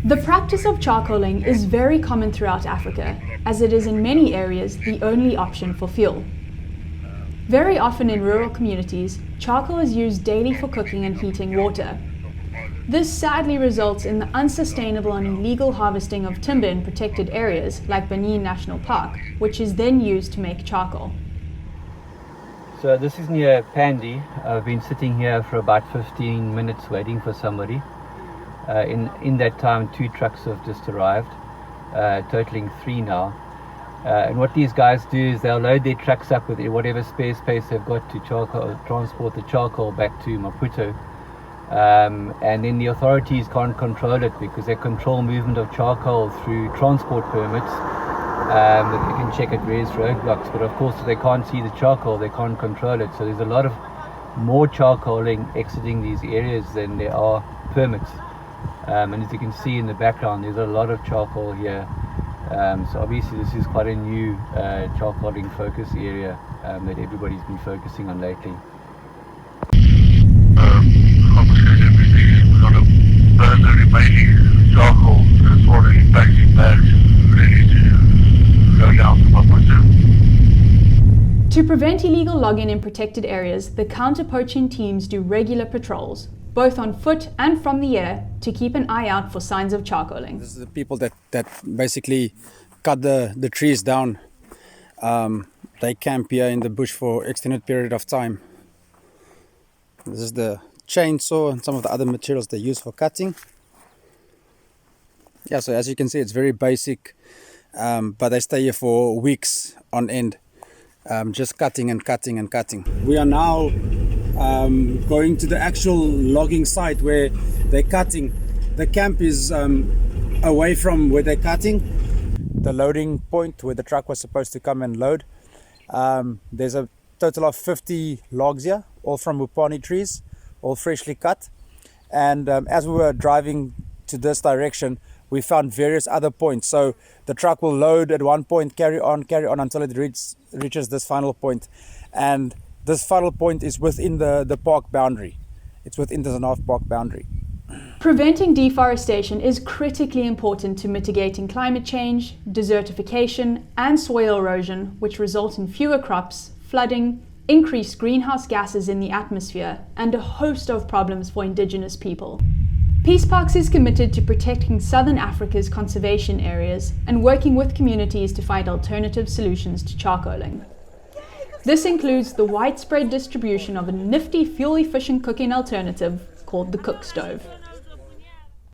The practice of charcoaling is very common throughout Africa, as it is in many areas the only option for fuel. Very often in rural communities, charcoal is used daily for cooking and heating water. This sadly results in the unsustainable and illegal harvesting of timber in protected areas like Banhine National Park, which is then used to make charcoal. So this is near Pandy. I've been sitting here for about 15 minutes waiting for somebody. In that time, 2 trucks have just arrived, totaling 3 now. And what these guys do is they'll load their trucks up with whatever spare space they've got to transport the charcoal back to Maputo. And then the authorities can't control it because they control movement of charcoal through transport permits. They can check at various roadblocks, but of course if they can't see the charcoal, they can't control it. So there's a lot of more charcoaling exiting these areas than there are permits. And as you can see in the background, there's a lot of charcoal here. So obviously this is quite a new charcoaling focus area that everybody's been focusing on lately. Confiscate everything. We've got to burn the remaining charcoal that's already packed in bags, ready to go down to Maputo. To prevent illegal logging in protected areas, the counter-poaching teams do regular patrols, both on foot and from the air, to keep an eye out for signs of charcoaling. This is the people that basically cut the trees down. They camp here in the bush for extended period of time. This is the chainsaw and some of the other materials they use for cutting. Yeah, so as you can see, it's very basic, but they stay here for weeks on end, just cutting and cutting and cutting. We are now going to the actual logging site where they're cutting. The camp is away from where they're cutting. The loading point where the truck was supposed to come and load. There's a total of 50 logs here, all from Mupani trees, all freshly cut. And as we were driving to this direction, we found various other points. So the truck will load at one point, carry on until it reaches this final point. And this final point is within the park boundary. It's within the Zanaf Park boundary. Preventing deforestation is critically important to mitigating climate change, desertification, and soil erosion, which result in fewer crops, flooding, increased greenhouse gases in the atmosphere, and a host of problems for indigenous people. Peace Parks is committed to protecting Southern Africa's conservation areas and working with communities to find alternative solutions to charcoaling. This includes the widespread distribution of a nifty fuel-efficient cooking alternative called the cook stove.